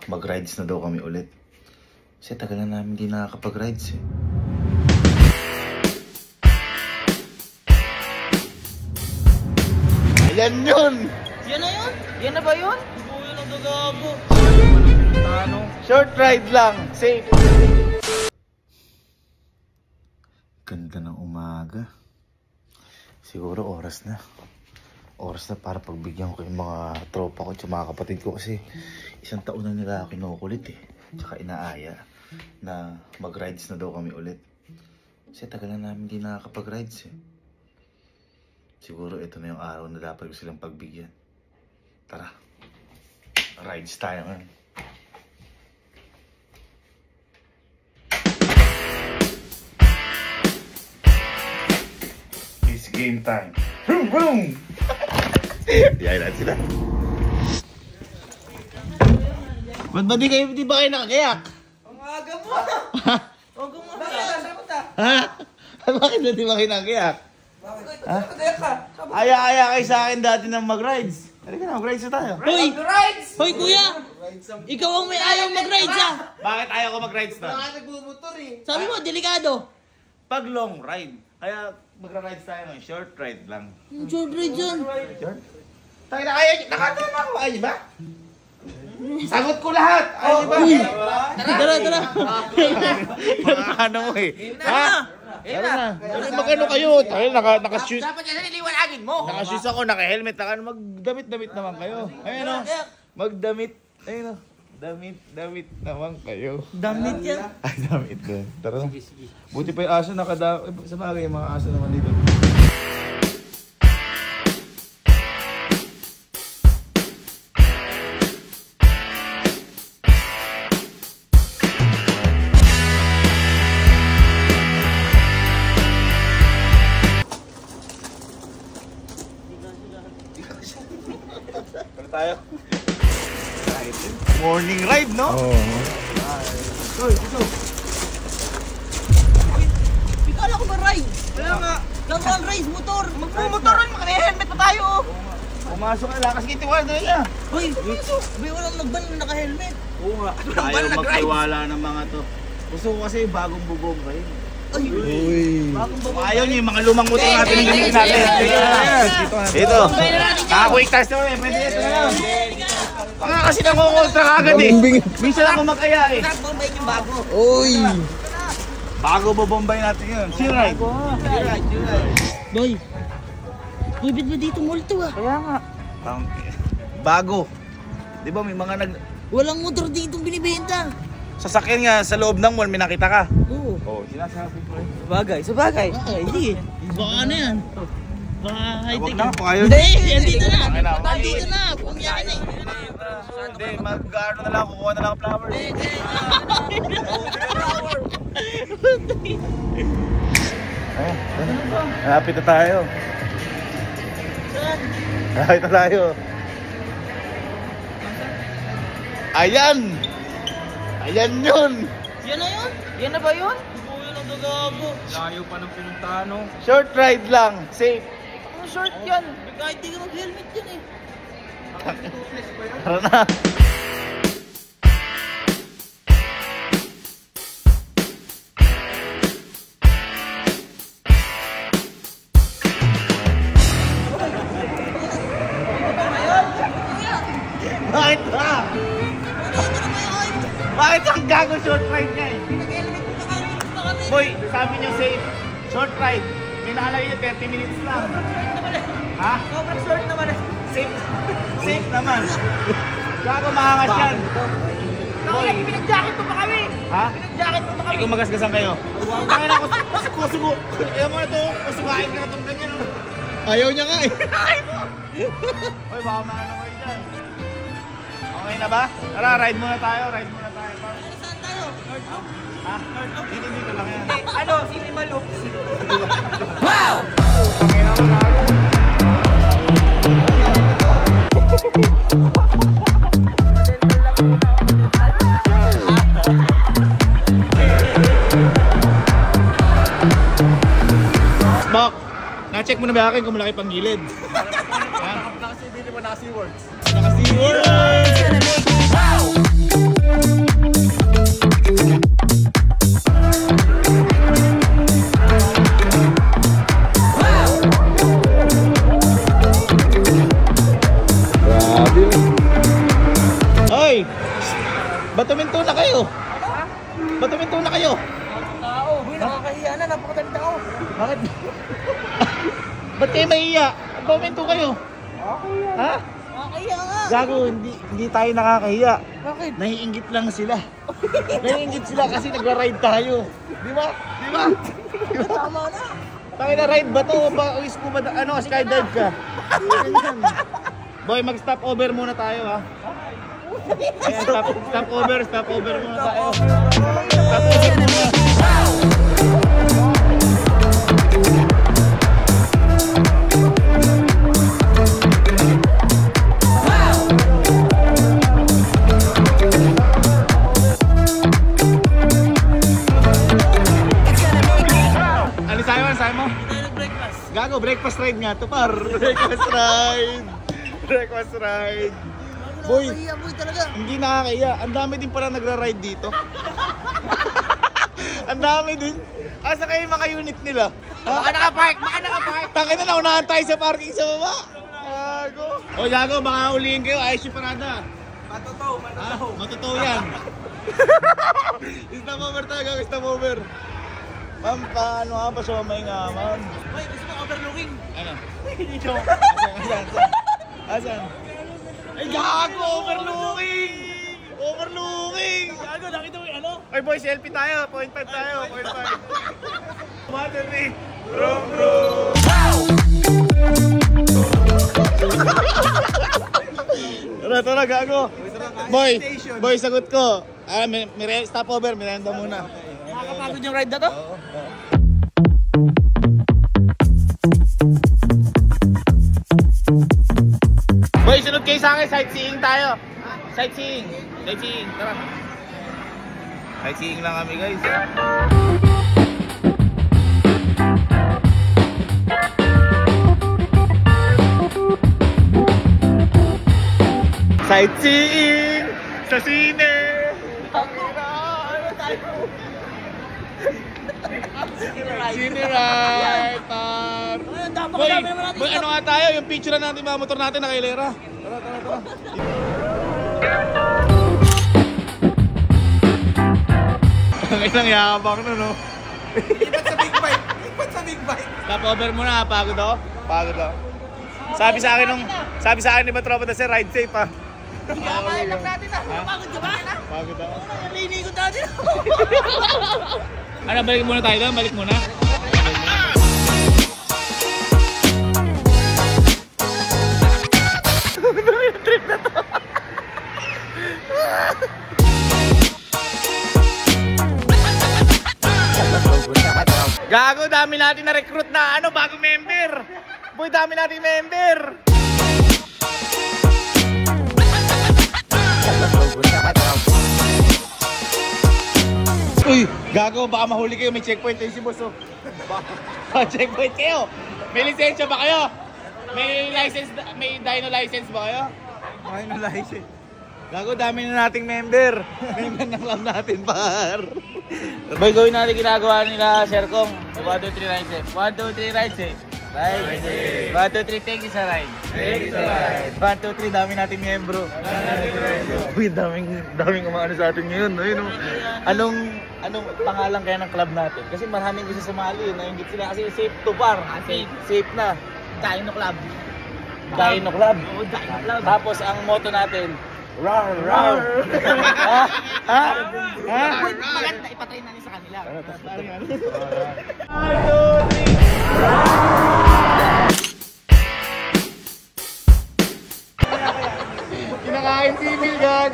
mag-rides na daw kami ulit. Kasi tagal na namin hindi nakakapag-rides eh. Ayan yun! Yan na yun? Yan na ba yun? Hindi ko yun ang gagago. Short ride lang, safe. Ganda ng umaga. Siguro oras na. Oras na para pagbigyan ko yung mga tropa ko at mga kapatid ko kasi isang taon na nila kinukulit eh. Tsaka inaaya na mag-rides na daw kami ulit. Kasi tagal na namin hindi nakakapag-rides eh. Siguro ito na yung araw na dapat ko silang pagbigyan. Tara, rides tayo ngayon. It's game time. Boom, boom! Diyan natin sila. Ba't ba di ba kayo nakakayak? Ang aga mo! Huwag mo na! Ha? Bakit di ba kayo nakakayak? Bakit? Nakakayak ka! Aya-aya kayo sa akin dati ng mag-rides. Halika na, mag-rides na tayo. Hoy! Hoy kuya! Ikaw ang may ayaw mag-rides ah! Bakit ayaw ko mag-rides na? Baka nagbumotor eh! Sabi mo, delikado. Pag long ride. Kaya magra-rides tayo ngayon. Short ride lang. Short ride dyan. Short? Tayo na kaya, nakatama ako. Ayaw ba? Sagot ko lahat! Ayaw ba? Tara. Mga ano mo eh. Ha? Tara na. Mag-ano kayo? Tayo naka-shoes. Dapat yan niliwanagin mo! Naka-shoes ako, naka-helmet. Magdamit-damit naman kayo. Ayun o. Magdamit. Ayun o. Damit naman kayo. Damit yan. Ay, damit din. Tara na. Buti pa yung aso sa bagay yung mga aso naman dito. Tayo. Morning ride, no? Oo. Hoy, dito. Ikaw ko ba ride? Wala nga! Lang race, motor. Magmumotoran! Maka-helmet pa tayo! Pumasok na lakas kitiwala na niya. Hoy, may walang nagban na naka-helmet. Oo nga. Ayaw magtiwala ng mga to. Gusto ko kasi bagong bubong kayo. Ay, bagong babae. Ayaw niyo yung mga lumang motor natin na gamitin natin. Ito. Quick test na pwede ito na lang. Kasi nangungontra ka agad eh. Minsan ako mag-aya eh. Bombayin yung bago. Uy! Bago bobombay natin yun. Chill ride. Boy. Boy, ba't ba dito multo ah? Kaya nga. Bago. Di ba may mga Walang motor dito binibenta. sasakyan nga sa loob ng mall, may nakita ka? Oo. Oo, sinasabi ko eh. Sabagay. Hindi. Baka ano yan? Baka high-tech. Huwag na, kung ayaw. Hindi, dito na. Okay na. Dito na. Pumiyakin na eh. Hindi, mag-ano na lang, kukuha na lang ang flowers. Malapit na tayo. Malapit na tayo. Ayan! Ayan yun! Yan na yun? Yan na ba yun? Hindi ko yun ang gagago. Layo pa ng pinuntahan no? Short ride lang, safe. Ang short yan! Kahit di ka mag-helmet yan eh. Tara na. Bakit ba? Bakit ang gago short ride niya eh? Boy, sabi niyo safe. Short ride. May nakalagay niya 30 minutes lang. Ha? Sobrang short naman eh. Safe. Safe naman. Gago mahangas yan. Boy. Pinag-jacket pa kami! Ha? Pinag-jacket pa kami! Ikaw magasgasan kayo. Bakit ako kusugo? Ayaw mo na ito. Kusugain ka na itong ganyan. Ayaw niya nga eh. Uy, baka maano kayo dyan. Okay na ba? Tara, ride muna tayo. Ride muna tayo. Saan tayo? Ha? Dito lang yan. Ano? Sini Malo? Bak, na-check mo na ba akin kung malaki pang gilid? Nakasibili mo, naka-SeaWorks. Naka-SeaWorks! Ba't tuminto na kayo? Ba't tuminto na kayo? Tao. Uy, nakakahiya na. Napakadami tao. Bakit? Ba't kayo mahiya? Tuminto kayo? Ha? Nakakahiya nga. Gago, hindi tayo nakakahiya. Bakit? Naiinggit lang sila. Naiinggit sila kasi nagra-ride tayo. Di ba? Di ba? Tama na. Tayo na ride ba to? Ba, scuba, ano, skydive ka? Ganyan. Boy, mag-stop over muna tayo ha. Ayan, stop over muna tayo. Stop over muna. Ano mo? Gago, breakfast ride nga to par. Breakfast ride. Breakfast ride. Boy, Nakakahiya boy talaga. hindi nakakaya. Ang dami din pala nagra-ride dito. Ang dami din. Asa kayo yung mga unit nila? Baka nakapark. Baka nakapark. Tangin na, naunahan tayo sa parking sa baba. Gago. O Gago, baka ulihin kayo. Ayos yung parada. Matotoo yan. Stop over tayo, Gago. Stop over. Ma'am, paano nga pa sumamay nga, ma'am? Boy, gusto mo overlooking. Ano? Dito. Asan? Ay, gago! Overlooking! Overlooking! Gago, nakita mo yung ano? Ay, boy, selfie tayo. 0.5 tayo. 0.5. Mother ni. Brum, brum! Tara, gago. Boy, sagot ko. Stop over. Miranda muna. Nakakapagod yung ride na to? Boy, sunod kayo sa akin. Sightseeing tayo. Sightseeing. Tara. Sightseeing lang kami, guys. Sightseeing sa sine. Sine ride, par. Boy, ano nga tayo? Yung picture natin, mga motor natin na kailera. Tara. Ang ilang yakabang nun, no? Ipat sa big bike. Stop over muna, pagod ako. Sabi sa akin ni Batropa na sir, ride safe ha. Kakain lang natin na. Napagod ka ba? Pagod ako. Nalinig ko natin. Ano, balik muna tayo doon? Balik muna? Yung trip na to. Gago, dami natin na recruit na bagong member. Boy, dami nating member. Uy, gago, baka mahuli kayo. May checkpoint tayo si boss, oh. Checkpoint kayo. May lisensya ba kayo? May license, may dyno license ba kayo? Ano license? Gago, dami na nating member. Member ng club natin, par. Boy, gawin natin ginagawa nila, Sir Kong. 1, 2, 3, ride safe. 1, 2, 3, ride safe. Ride safe. 1, 2, 3, take isa ride. Take isa ride. 1, 2, 3, dami nating membro. Uy, daming umaano sa atin ngayon. Ayun, anong pangalan kaya ng club natin? Kasi maraming gusto sumali. Nainggit sila kasi safe to par. Safe na. Dyno Club. Dyno Club. Oo, Dyno Club. Tapos ang motto natin, rar, rar. Ha? Wait, maganda. Ipatry natin sa kanila. Kinakain TV, gag.